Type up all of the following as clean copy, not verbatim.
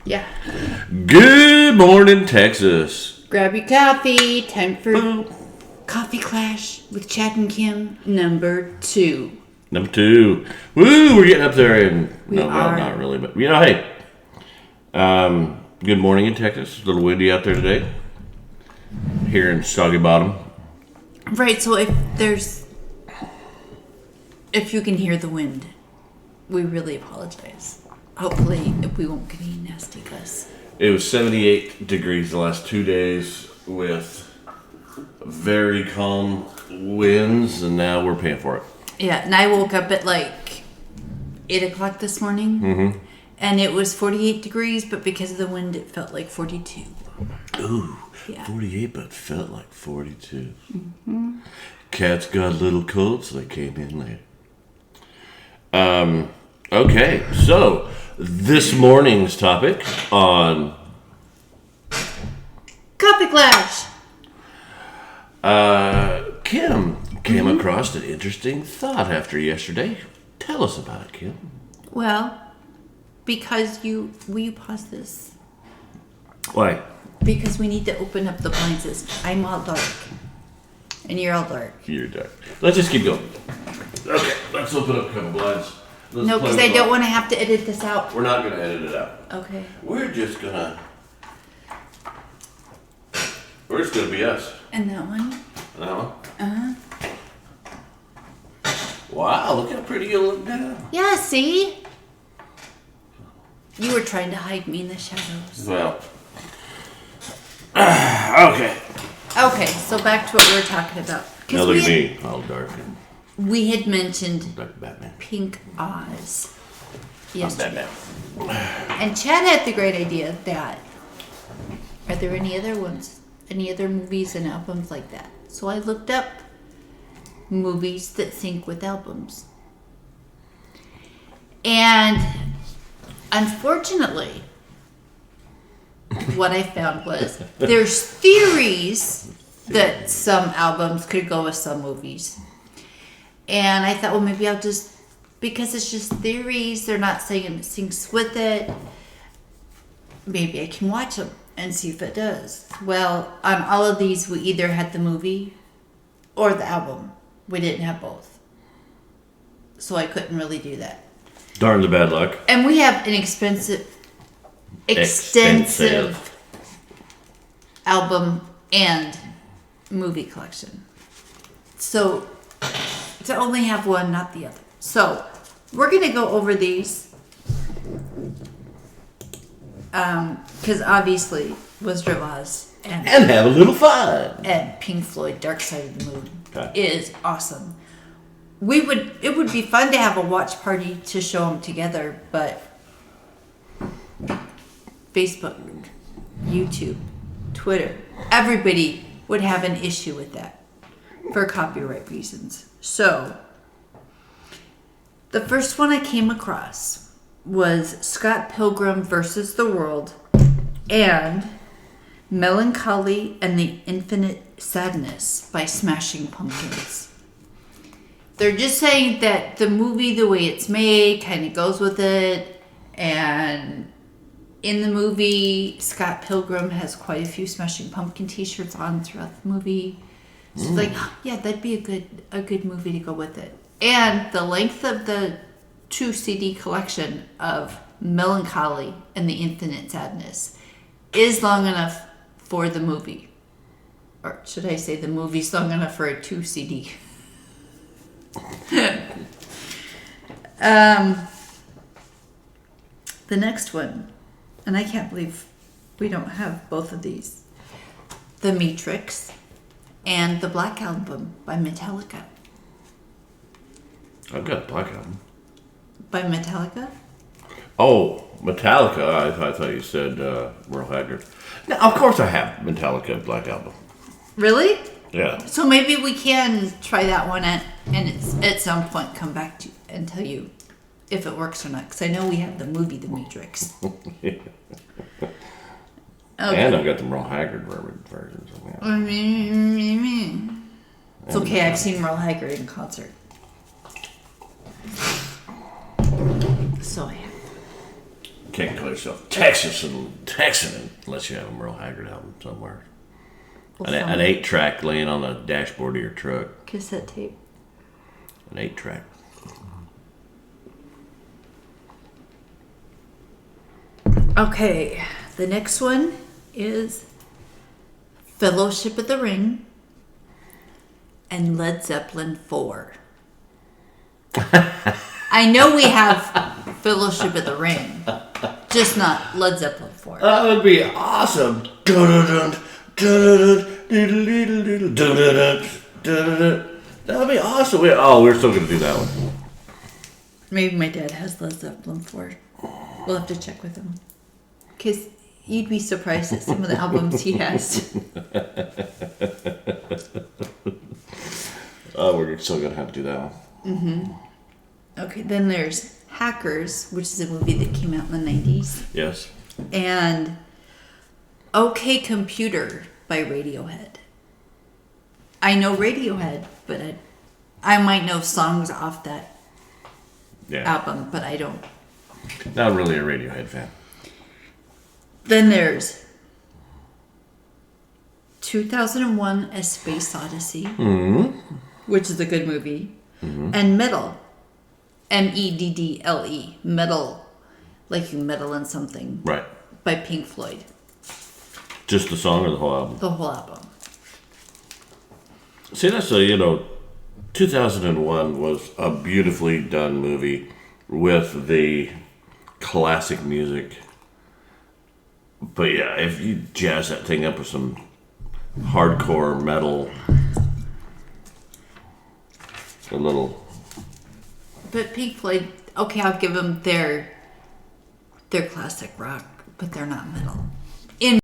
Yeah. Good morning, Texas. Grab your coffee. Time for Coffee Clash with Chad and Kim, number 2. Number 2. Woo, we're getting up there. We are. Not really, but hey. Good morning in Texas. A little windy out there today. Here in Soggy Bottom. Right, so if you can hear the wind, we really apologize. Hopefully, we won't get any nasty gusts. It was 78 degrees the last 2 days with very calm winds, and now we're paying for it. Yeah, and I woke up at like 8 o'clock this morning, and it was 48 degrees, but because of the wind, it felt like 42. Ooh, Yeah. 48, but felt like 42. Cats got a little cold, so they came in late. Okay, so this morning's topic on Coffee Clash! Kim came across an interesting thought after yesterday. Tell us about it, Kim. Well, because will you pause this? Why? Because we need to open up the blinds. I'm all dark. And you're all dark. You're dark. Let's just keep going. Okay, let's open up a couple blinds. No, because I don't want to have to edit this out. We're not going to edit it out. Okay. We're just going to be us. And that one? That one? Uh-huh. Wow, look how pretty you look now. Yeah, see? You were trying to hide me in the shadows. Well, okay. Okay, so back to what we were talking about. Now look at me, all dark and We had mentioned like Batman. Pink Oz I'm yesterday. Batman. And Chad had the great idea that, are there any other ones? Any other movies and albums like that? So I looked up movies that sync with albums. And unfortunately, what I found was there's theories that some albums could go with some movies. And I thought, well, maybe I'll just, because it's just theories, they're not saying it syncs with it, maybe I can watch them and see if it does. Well, on all of these, we either had the movie or the album. We didn't have both. So I couldn't really do that. Darn the bad luck. And we have an extensive album and movie collection. So to only have one, not the other. So we're going to go over these. Because obviously Wizard of Oz and have a little fun. and Pink Floyd Dark Side of the Moon Okay. is awesome. It would be fun to have a watch party to show them together, but Facebook, YouTube, Twitter, everybody would have an issue with that for copyright reasons. So the first one I came across was Scott Pilgrim versus the World and Melancholy and the Infinite Sadness by Smashing Pumpkins. They're just saying that the movie, the way it's made, kind of goes with it. And in the movie, Scott Pilgrim has quite a few Smashing Pumpkin t-shirts on throughout the movie. So it's like, yeah, that'd be a good movie to go with it. And the length of the 2 CD collection of Melancholy and the Infinite Sadness is long enough for the movie. Or should I say the movie's long enough for a 2 CD? The next one, and I can't believe we don't have both of these. The Matrix and the Black Album by Metallica. I've got a Black Album. By Metallica? Oh, Metallica. I thought you said Merle Haggard. Now, of course I have Metallica Black Album. Really? Yeah. So maybe we can try that one and it's at some point come back to and tell you if it works or not. Because I know we have the movie The Matrix. Yeah. Okay. And I've got the Merle Haggard versions. Yeah. It's okay, I've seen Merle Haggard in concert. So I have. Can't call yourself Texan unless you have a Merle Haggard album somewhere. An 8-track laying on the dashboard of your truck. Cassette tape. An 8-track. Okay, the next one is Fellowship of the Ring and Led Zeppelin 4. I know we have Fellowship of the Ring, just not Led Zeppelin 4. That would be awesome. That would be awesome. We're still going to do that one. Maybe my dad has Led Zeppelin 4. We'll have to check with him. Because you'd be surprised at some of the albums he has. We're still going to have to do that one. Mm-hmm. Okay, then there's Hackers, which is a movie that came out in the 90s. Yes. And OK Computer by Radiohead. I know Radiohead, but I might know songs off that album, but I don't. Not really a Radiohead fan. Then there's 2001: A Space Odyssey, which is a good movie, and Meddle, Meddle, Meddle, like you meddle in something, right? By Pink Floyd. Just the song or the whole album? The whole album. See, that's 2001 was a beautifully done movie with the classic music. But yeah, if you jazz that thing up with some hardcore metal, a little. But Pink Floyd, okay, I'll give them their classic rock, but they're not metal. In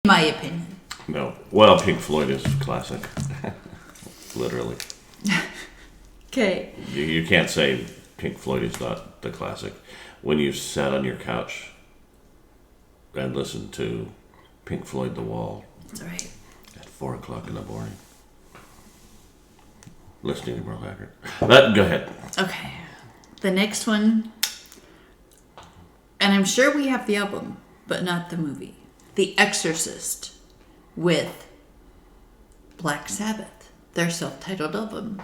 my opinion. No. Well, Pink Floyd is classic. Literally. Okay. You can't say Pink Floyd is not the classic. When you sat on your couch and listened to Pink Floyd The Wall. That's right. At 4 o'clock in the morning. Listening to Merle Haggard. But go ahead. Okay. The next one, and I'm sure we have the album, but not the movie. The Exorcist with Black Sabbath, their self-titled album.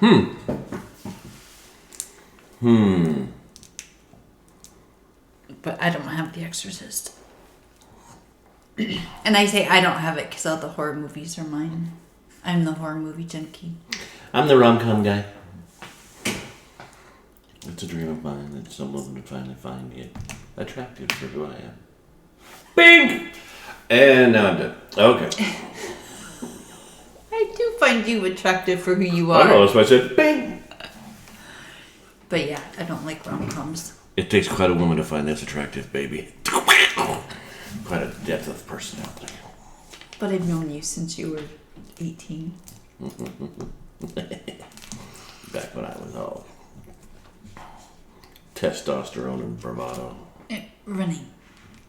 But I don't have The Exorcist. And I say I don't have it because all the horror movies are mine. I'm the horror movie junkie. I'm the rom-com guy. It's a dream of mine that someone would finally find you attractive for who I am. Bing! And now I'm done. Okay. I do find you attractive for who you are. I know, that's why I said bing! But yeah, I don't like rom-coms. It takes quite a woman to find this attractive, baby. Quite a depth of personality. But I've known you since you were 18. Back when I was all testosterone and bravado. Running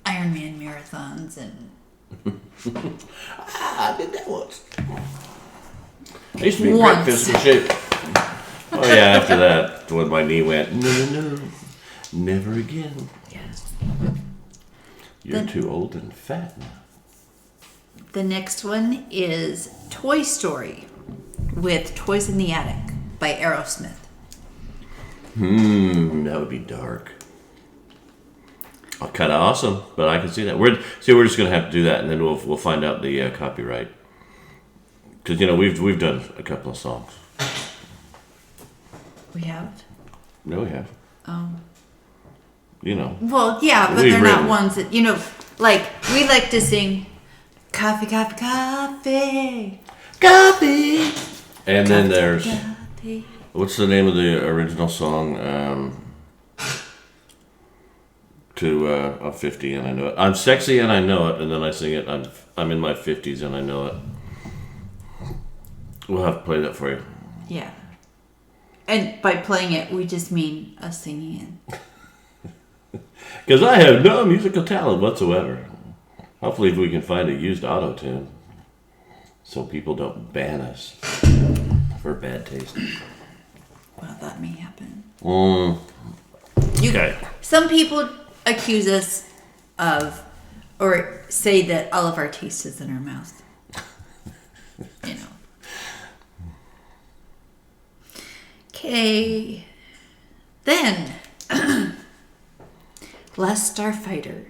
Ironman marathons and... I did that once. I used to be in great physical shape. Oh yeah, after that, when my knee went, no, never again. Yes. You're too old and fat now. The next one is Toy Story with Toys in the Attic by Aerosmith. That would be dark. Oh, kind of awesome, but I can see that. We're just gonna have to do that, and then we'll find out the copyright. Because we've done a couple of songs. We have? No, we have. Oh. Well, yeah, but they're not ones that like we like to sing coffee, coffee, coffee, coffee. And then there's coffee. What's the name of the original song? I'm 50 and I know it. I'm sexy and I know it, and then I sing it. I'm in my 50s and I know it. We'll have to play that for you. Yeah. And by playing it, we just mean us singing it. Because I have no musical talent whatsoever. Hopefully we can find a used auto-tune so people don't ban us for bad taste. Well, that may happen. Okay. Some people accuse us of, or say that all of our taste is in our mouth. You know. Okay. Then, Last Starfighter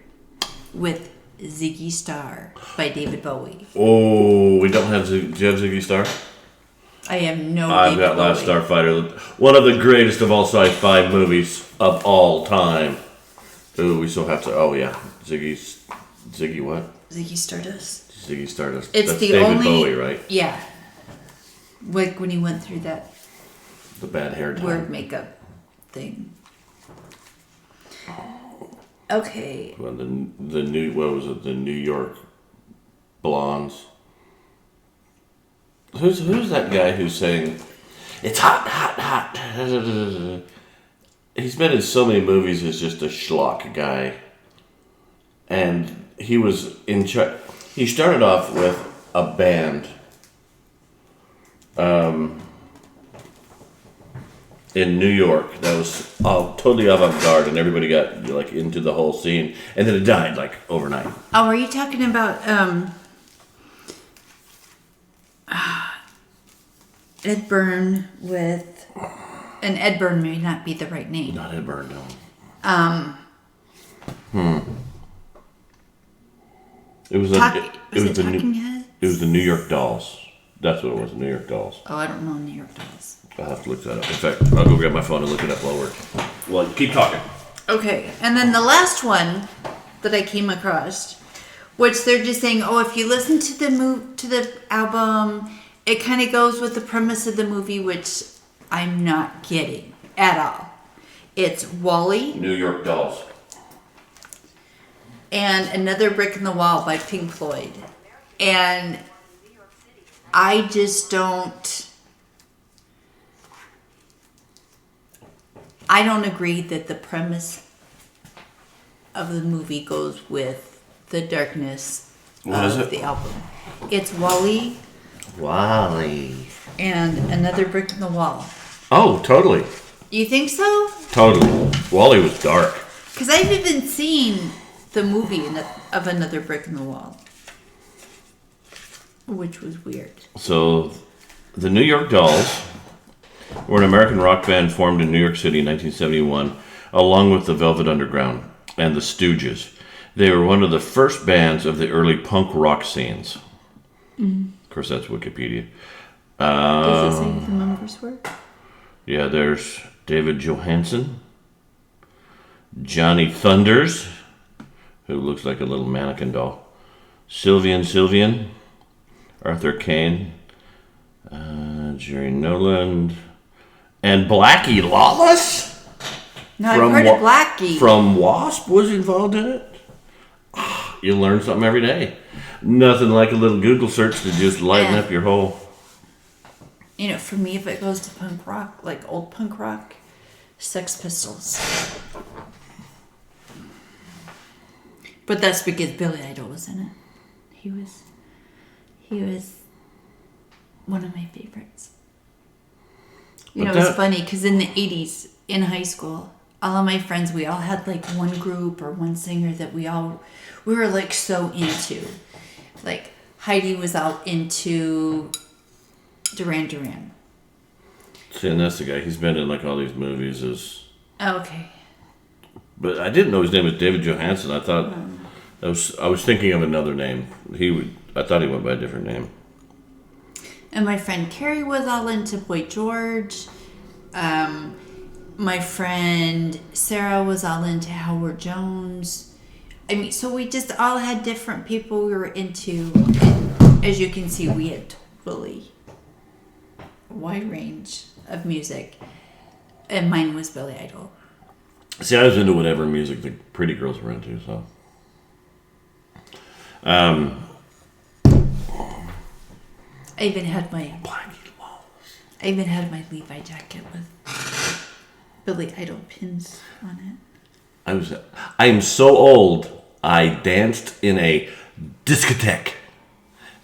with Ziggy Star by David Bowie. Oh, we don't have Ziggy. Do you have Ziggy Star? I have no I've David got Bowie. Last Starfighter. One of the greatest of all sci-fi movies of all time. Ooh, we still have to... Oh, yeah. Ziggy what? Ziggy Stardust. Ziggy Stardust. It's That's the David only... Bowie, right? Yeah. Like when he went through that The bad hair time. word makeup thing. Okay. Well, the new... What was it? The New York Blondes. Who's that guy who's saying, it's hot, hot, hot. He's been in so many movies as just a schlock guy. And he was in charge. He started off with a band in New York that was totally avant-garde, and everybody got like into the whole scene. And then it died like overnight. Oh, are you talking about Ed Byrne with... And Ed Byrne may not be the right name. Not Ed Byrne, no. It was Talking Heads? It was the New York Dolls. That's what it was, the New York Dolls. Oh, I don't know New York Dolls. I'll have to look that up. In fact, I'll go grab my phone and look it up while we're... Well, keep talking. Okay, and then the last one that I came across, which they're just saying, oh, if you listen to the album, it kind of goes with the premise of the movie, which I'm not getting at all. It's Wally New York Dolls. and Another Brick in the Wall by Pink Floyd. And I just don't... I don't agree that the premise of the movie goes with the darkness of the album. It's Wally and Another Brick in the Wall. Oh, totally. You think so? Totally. Wally was dark. Because I've even seen the movie of Another Brick in the Wall, which was weird. So, the New York Dolls were an American rock band formed in New York City in 1971, along with the Velvet Underground and the Stooges. They were one of the first bands of the early punk rock scenes. Mm-hmm. Of course, that's Wikipedia. Does it say who the members were? Yeah, there's David Johansen, Johnny Thunders, who looks like a little mannequin doll, Sylvian, Arthur Kane, Jerry Noland, and Blackie Lawless. No, I've heard of Blackie. From Wasp was involved in it. You learn something every day. Nothing like a little Google search to just lighten up your whole... You know, for me, if it goes to punk rock, like old punk rock, Sex Pistols. But that's because Billy Idol was in it. He was one of my favorites. You know, it was funny because in the 80s, in high school, all of my friends, we all had like one group or one singer that we were like so into. Like Heidi was all into Duran Duran. See, and that's the guy. He's been in like all these movies. Okay. But I didn't know his name was David Johansen. I thought I was thinking of another name. I thought he went by a different name. And my friend Carrie was all into Boy George. My friend Sarah was all into Howard Jones. I mean, so we just all had different people we were into. And as you can see, we had totally wide range of music. And mine was Billy Idol. See, I was into whatever music the pretty girls were into, so. I even had my Levi jacket with Billy Idol pins on it. I am so old. I danced in a discotheque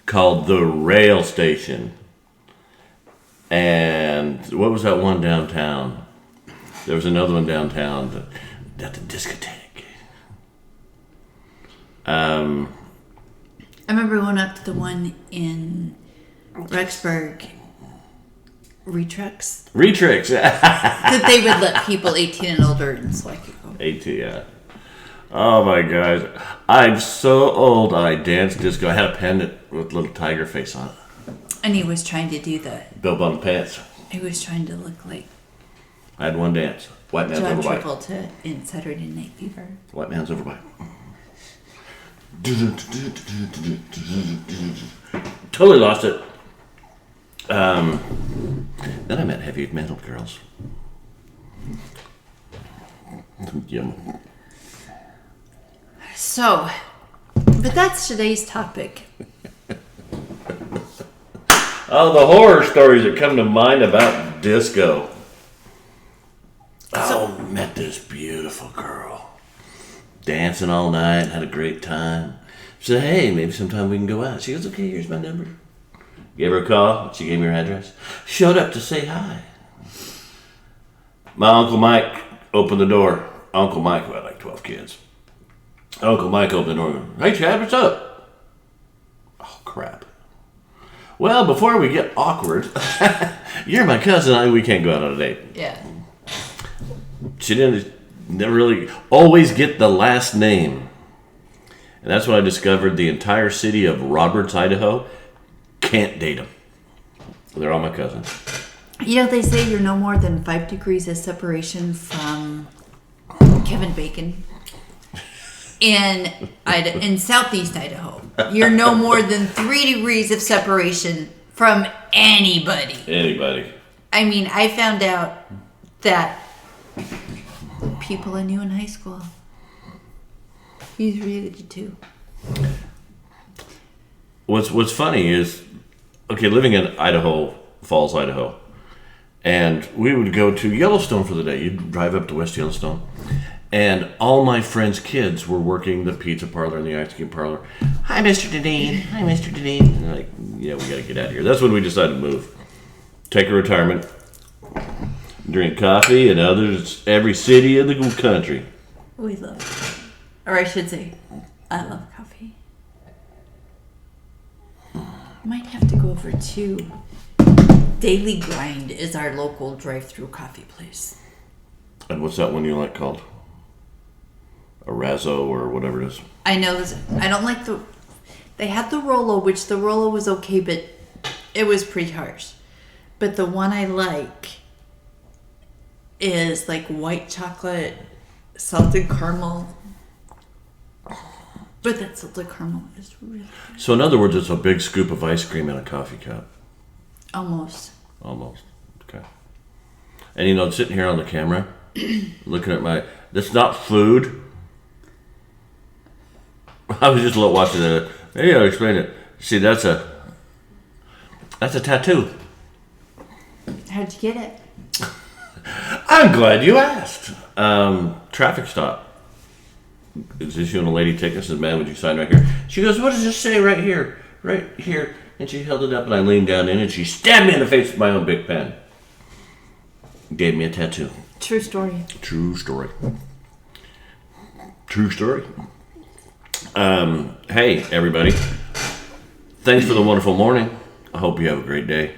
called the Rail Station. And what was that one downtown? There was another one downtown at the discotheque. I remember going up to the one in Rexburg, Retrix, that they would let people 18 and older and select people. 18, yeah. Oh my gosh. I'm so old. I danced disco. I had a pendant with a little tiger face on it. And he was trying to do that. Bill button pants. He was trying to look like I had one dance. White man's John over by. Travolta in Saturday Night Fever. White man's over by. Totally lost it. Then I met heavy metal girls. Yum. So, but that's today's topic. Oh, the horror stories that come to mind about disco. Met this beautiful girl. Dancing all night, had a great time. Said, hey, maybe sometime we can go out. She goes, okay, here's my number. Gave her a call. She gave me her address. Showed up to say hi. My Uncle Mike opened the door. Uncle Mike, who had like 12 kids. Uncle Mike opened the door. Hey, Chad, what's up? Oh, crap. Well, before we get awkward, you're my cousin. We can't go out on a date. Yeah. She never really always get the last name. And that's when I discovered the entire city of Roberts, Idaho, can't date them. They're all my cousins. You know, they say you're no more than 5 degrees of separation from Kevin Bacon. In southeast Idaho, you're no more than 3 degrees of separation from anybody. Anybody. I mean, I found out that people I knew in high school, he's related to. What's funny is, okay, living in Idaho Falls, Idaho, and we would go to Yellowstone for the day. You'd drive up to West Yellowstone. And all my friends' kids were working the pizza parlor and the ice cream parlor. Hi, Mr. Deneen. Hi, Mr. Deneen. And they're like, yeah, we got to get out of here. That's when we decided to move. Take a retirement. Drink coffee and others, every city in the country. We love coffee. Or I should say, I love coffee. Might have to go over to Daily Grind is our local drive-through coffee place. And what's that one you like called? A Razzo or whatever it is. I know this. I don't like they had the Rolo, which the Rolo was okay, but it was pretty harsh. But the one I like is like white chocolate, salted caramel. But that salted caramel is really good. So in other words, it's a big scoop of ice cream in a coffee cup. Almost. Okay. And you know, sitting here on the camera, looking at that's not food. I was just watching it. Hey, I'll explain it. See, that's a tattoo. How'd you get it? I'm glad you asked. Traffic stop. Is issuing a lady ticket. Says, "Man, would you sign right here?" She goes, "What does this say right here? Right here." And she held it up, and I leaned down in, and she stabbed me in the face with my own big pen. Gave me a tattoo. True story. True story. Hey, everybody. Thanks for the wonderful morning. I hope you have a great day.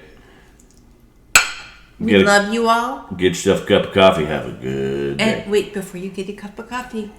We love you all. Get yourself a cup of coffee. Have a good day. And wait, before you get a cup of coffee,